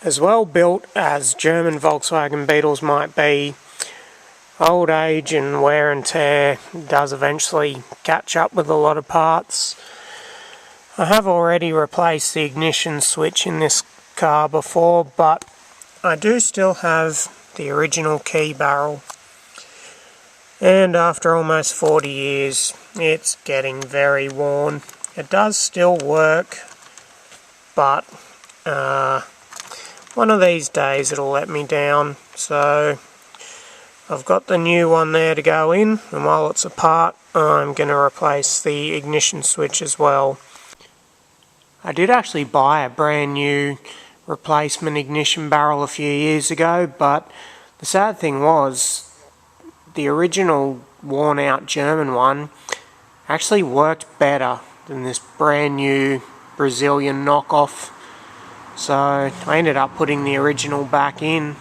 As well built as German Volkswagen Beetles might be, old age and wear and tear does eventually catch up with a lot of parts. I have already replaced the ignition switch in this car before, but I do still have the original key barrel. And after almost 40 years, it's getting very worn. It does still work, but one of these days it'll let me down. So I've got the new one there to go in, and while it's apart, I'm going to replace the ignition switch as well. I did actually buy a brand new replacement ignition barrel a few years ago, but the sad thing was the original worn out German one actually worked better than this brand new Brazilian knockoff. So I ended up putting the original back in,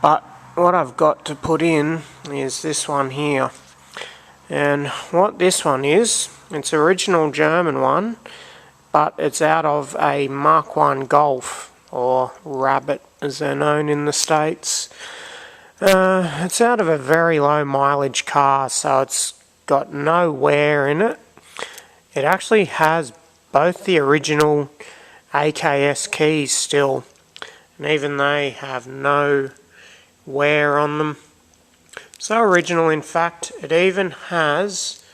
but what I've got to put in is this one here. And what this one is, it's original German one, but it's out of a Mark 1 Golf, or Rabbit as they're known in the States. It's out of a very low mileage car, so it's got no wear in it. It actually has both the original AKS keys still, and even they have no wear on them. So original, in fact. It even has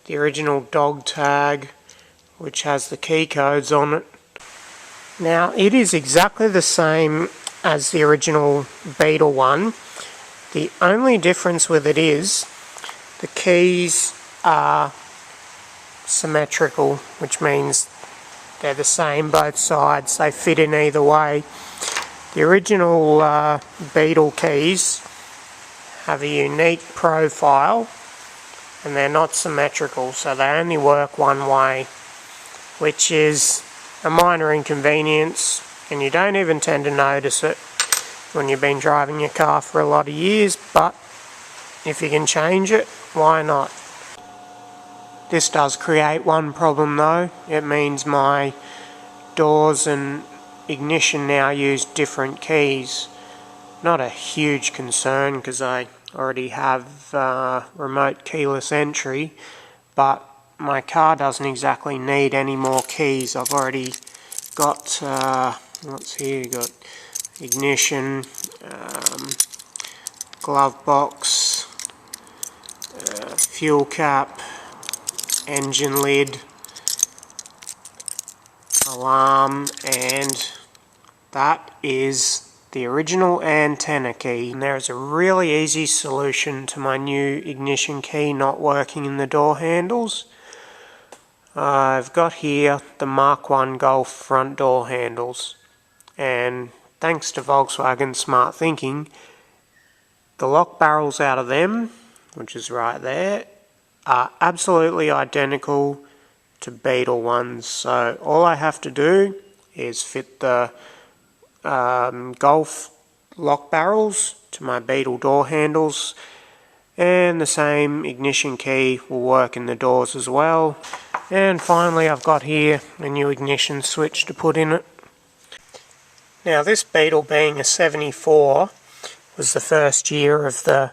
the original dog tag, which has the key codes on it. Now, it is exactly the same as the original Beetle one. The only difference with it is the keys are symmetrical, which means they're the same both sides. They fit in either way. The original Beetle keys have a unique profile, and they're not symmetrical, so they only work one way, which is a minor inconvenience, and you don't even tend to notice it when you've been driving your car for a lot of years, but if you can change it, why not? This does create one problem though. It means my doors and ignition now use different keys. Not a huge concern because I already have remote keyless entry, but my car doesn't exactly need any more keys. I've already got, what's here, got ignition, glove box, fuel cap, engine lid, alarm, and that is the original antenna key. And there is a really easy solution to my new ignition key not working in the door handles. I've got here the Mark 1 Golf front door handles, and thanks to Volkswagen smart thinking, the lock barrels out of them, which is right there, are absolutely identical to Beetle ones. So all I have to do is fit the Golf lock barrels to my Beetle door handles, and the same ignition key will work in the doors as well. And finally, I've got here a new ignition switch to put in it. Now, this Beetle being a 74 was the first year of the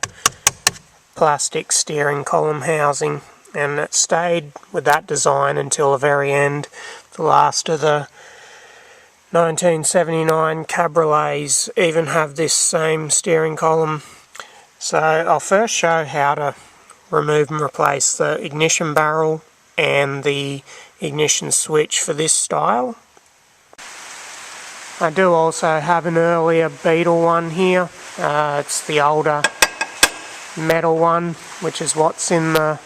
plastic steering column housing, and it stayed with that design until the very end. The last of the 1979 Cabriolets even have this same steering column. So I'll first show how to remove and replace the ignition barrel and the ignition switch for this style. I do also have an earlier Beetle one here. It's the older metal one, which is what's in the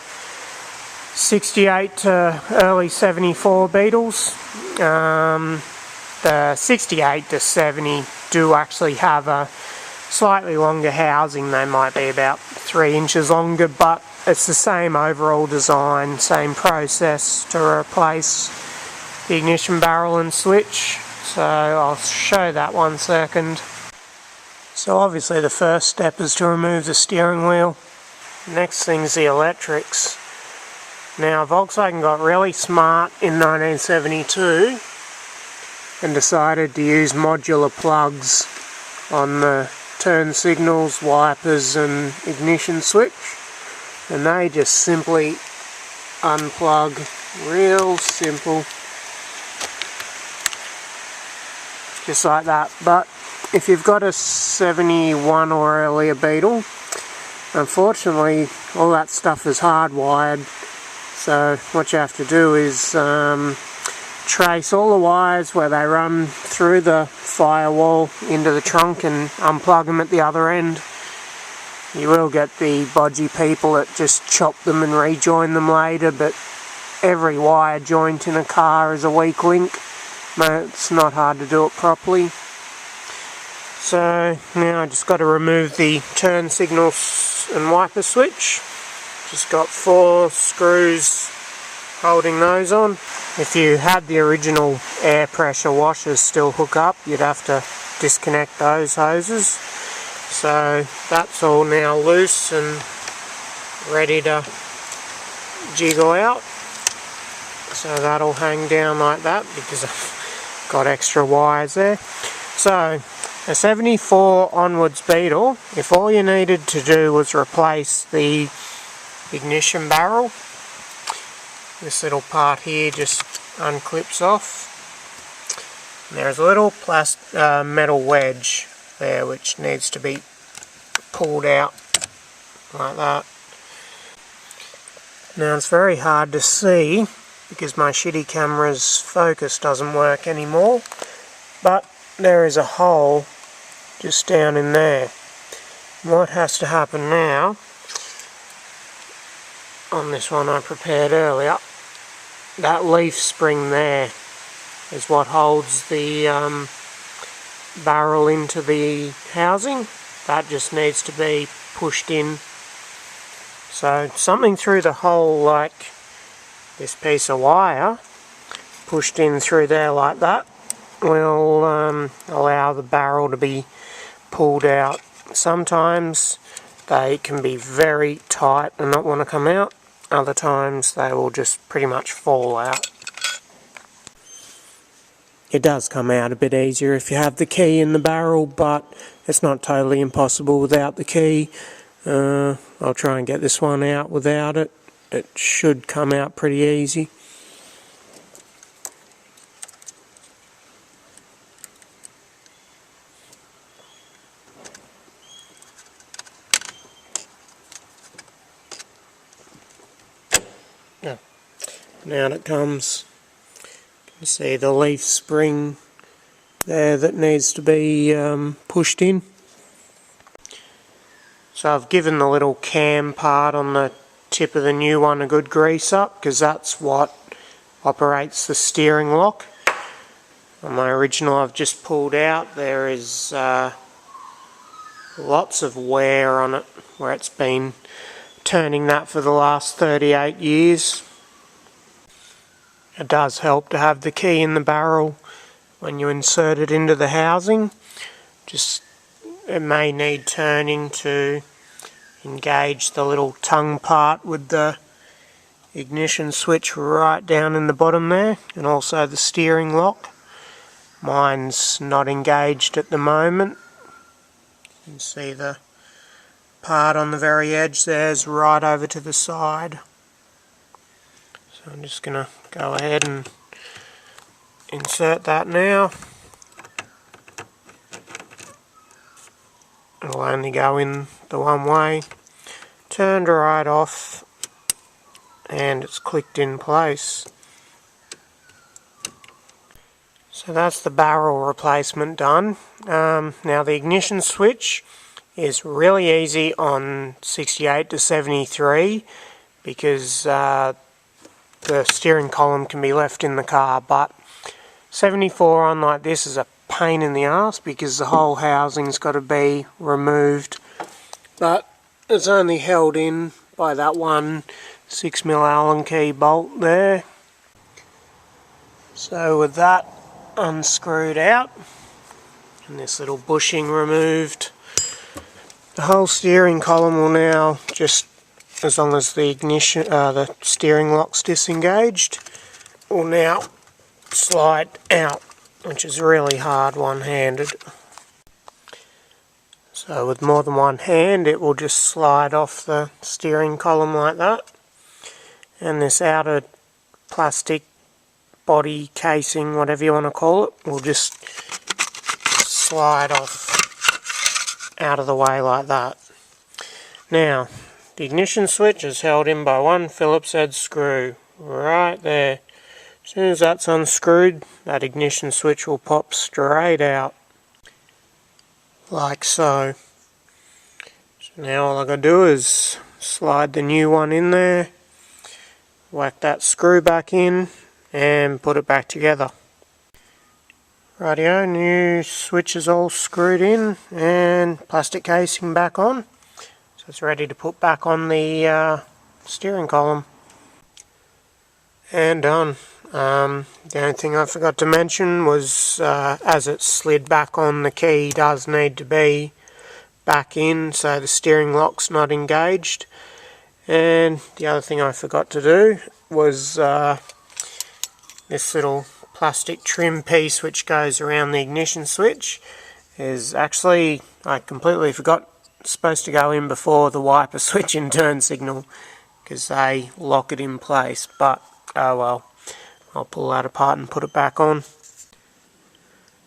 68 to early 74 Beetles. The 68 to 70 do actually have a slightly longer housing. They might be about 3 inches longer, but it's the same overall design, same process to replace the ignition barrel and switch. So I'll show that one second. So obviously the first step is to remove the steering wheel. Next thing's the electrics. Now, Volkswagen got really smart in 1972 and decided to use modular plugs on the turn signals, wipers and ignition switch, and they just simply unplug, real simple, just like that. But if you've got a 71 or earlier Beetle, unfortunately all that stuff is hardwired, so what you have to do is trace all the wires where they run through the firewall into the trunk and unplug them at the other end. You will get the bodgy people that just chop them and rejoin them later, but every wire joint in a car is a weak link. It's not hard to do it properly. So now I just got to remove the turn signals and wiper switch. Just got 4 screws holding those on. If you had the original air pressure washers still hook up, you'd have to disconnect those hoses. So that's all now loose and ready to jiggle out. So that'll hang down like that because I've got extra wires there. So a 74 onwards Beetle, if all you needed to do was replace the ignition barrel, this little part here just unclips off. And there's a little metal wedge there which needs to be pulled out like that. Now it's very hard to see because my shitty camera's focus doesn't work anymore, but there is a hole just down in there. What has to happen now, on this one I prepared earlier, that leaf spring there is what holds the barrel into the housing. That just needs to be pushed in. So something through the hole like this piece of wire pushed in through there like that will allow the barrel to be pulled out. Sometimes they can be very tight and not want to come out. Other times they will just pretty much fall out. It does come out a bit easier if you have the key in the barrel, but it's not totally impossible without the key. I'll try and get this one out without it. It should come out pretty easy. Now it comes. You can see the leaf spring there that needs to be pushed in. So I've given the little cam part on the tip of the new one a good grease up because that's what operates the steering lock. On my original I've just pulled out. There is lots of wear on it where it's been turning that for the last 38 years. It does help to have the key in the barrel when you insert it into the housing. Just it may need turning to engage the little tongue part with the ignition switch right down in the bottom there, and also the steering lock. Mine's not engaged at the moment. You can see the part on the very edge there is right over to the side. So I'm just going to go ahead and insert that now. It'll only go in the one way. Turned right off and it's clicked in place. So that's the barrel replacement done. Now the ignition switch is really easy on 68 to 73 because the steering column can be left in the car, but 74 on like this is a pain in the ass because the whole housing's got to be removed, but it's only held in by that one 6mm Allen key bolt there. So with that unscrewed out and this little bushing removed, the whole steering column will now, just as long as the ignition, the steering lock's disengaged, will now slide out which is really hard one-handed. So with more than one hand it will just slide off the steering column like that, and this outer plastic body casing, whatever you want to call it, will just slide off out of the way like that. Now, the ignition switch is held in by one Phillips head screw right there. As soon as that's unscrewed, that ignition switch will pop straight out, like so. So now all I've got to do is slide the new one in there, whack that screw back in, and put it back together. Rightio, new switch is all screwed in and plastic casing back on. So it's ready to put back on the steering column. And done. The only thing I forgot to mention was as it slid back on, the key does need to be back in so the steering lock's not engaged. And the other thing I forgot to do was this little plastic trim piece which goes around the ignition switch is actually, I completely forgot, it's supposed to go in before the wiper switch and turn signal because they lock it in place, but oh well, I'll pull that apart and put it back on.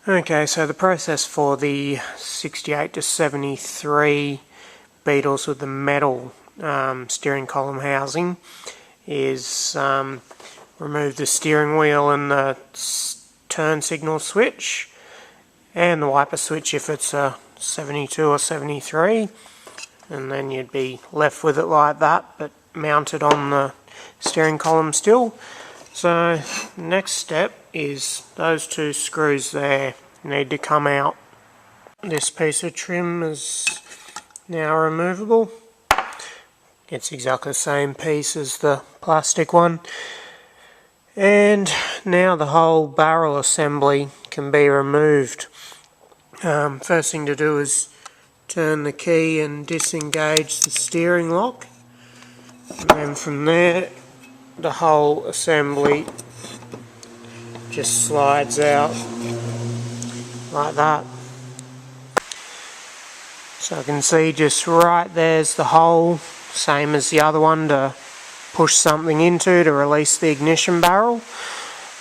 Okay, so the process for the 68 to 73 Beetles with the metal steering column housing is remove the steering wheel and the turn signal switch and the wiper switch if it's a 72 or 73, and then you'd be left with it like that but mounted on the steering column still. So next step is those two screws there need to come out. This piece of trim is now removable. It's exactly the same piece as the plastic one. And now the whole barrel assembly can be removed. First thing to do is turn the key and disengage the steering lock, and then from there the whole assembly just slides out like that. So I can see just right there's the hole, same as the other one to push something into to release the ignition barrel.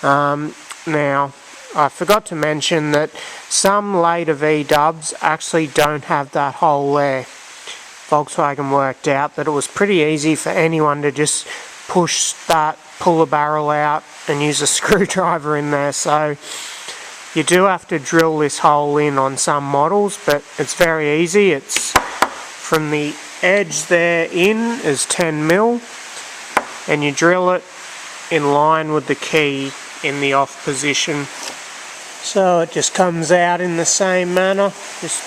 Now, I forgot to mention that some later V-dubs actually don't have that hole there. Volkswagen worked out that it was pretty easy for anyone to just pull the barrel out and use a screwdriver in there, so you do have to drill this hole in on some models, but it's very easy. It's from the edge there in is 10mm, and you drill it in line with the key in the off position. So it just comes out in the same manner. Just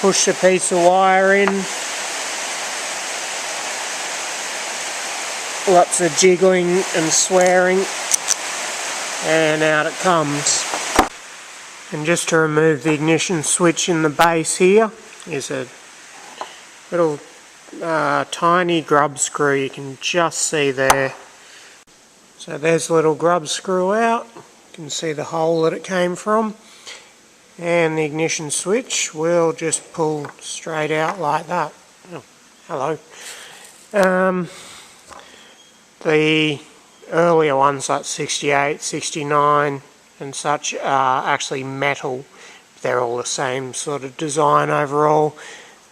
push a piece of wire in. Lots of jiggling and swearing, and out it comes. And just to remove the ignition switch in the base here is a little tiny grub screw you can just see there. So there's the little grub screw out. You can see the hole that it came from, and the ignition switch will just pull straight out like that. Oh, hello. The earlier ones like 68, 69 and such are actually metal. They're all the same sort of design overall,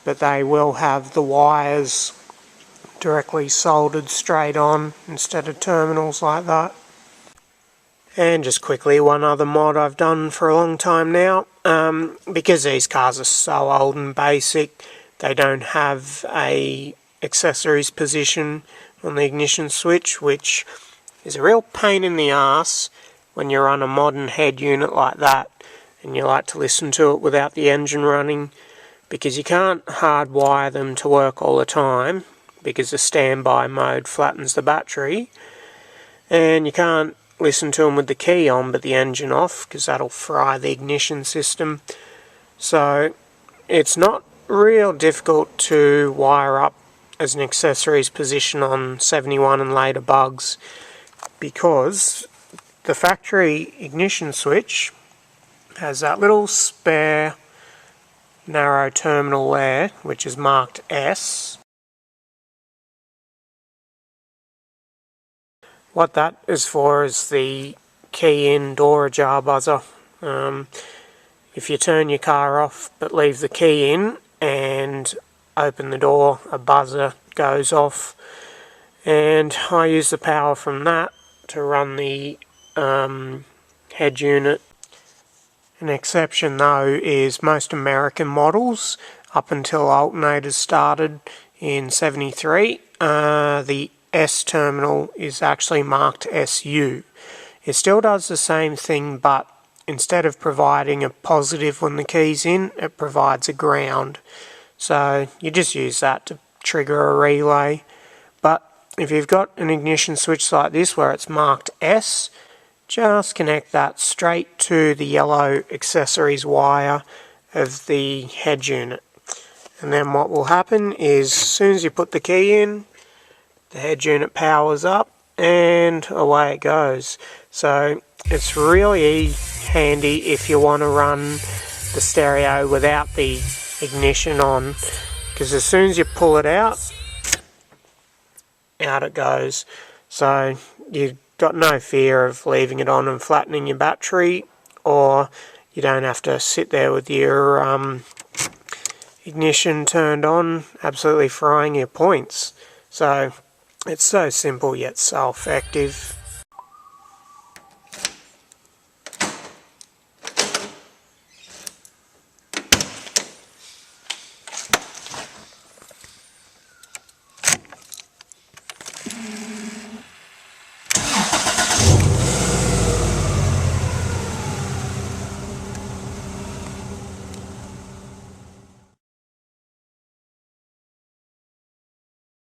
but they will have the wires directly soldered straight on instead of terminals like that. And just quickly, one other mod I've done for a long time now, because these cars are so old and basic, they don't have a accessories position on the ignition switch, which is a real pain in the ass when you're on a modern head unit like that and you like to listen to it without the engine running, because you can't hardwire them to work all the time because the standby mode flattens the battery, and you can't listen to them with the key on but the engine off because that'll fry the ignition system. So it's not real difficult to wire up as an accessories position on 71 and later bugs, because the factory ignition switch has that little spare narrow terminal there, which is marked S. What that is for is the key in door ajar buzzer. If you turn your car off but leave the key in and open the door, a buzzer goes off, and I use the power from that to run the head unit. An exception though is most American models, up until alternators started in '73, the S terminal is actually marked SU. It still does the same thing, but instead of providing a positive when the key's in, it provides a ground. So you just use that to trigger a relay. But if you've got an ignition switch like this where it's marked S, just connect that straight to the yellow accessories wire of the head unit. And then what will happen is, as soon as you put the key in, the head unit powers up and away it goes. So it's really handy if you want to run the stereo without the ignition on, because as soon as you pull it out it goes. So you've got no fear of leaving it on and flattening your battery, or you don't have to sit there with your ignition turned on, absolutely frying your points. So it's so simple yet so effective.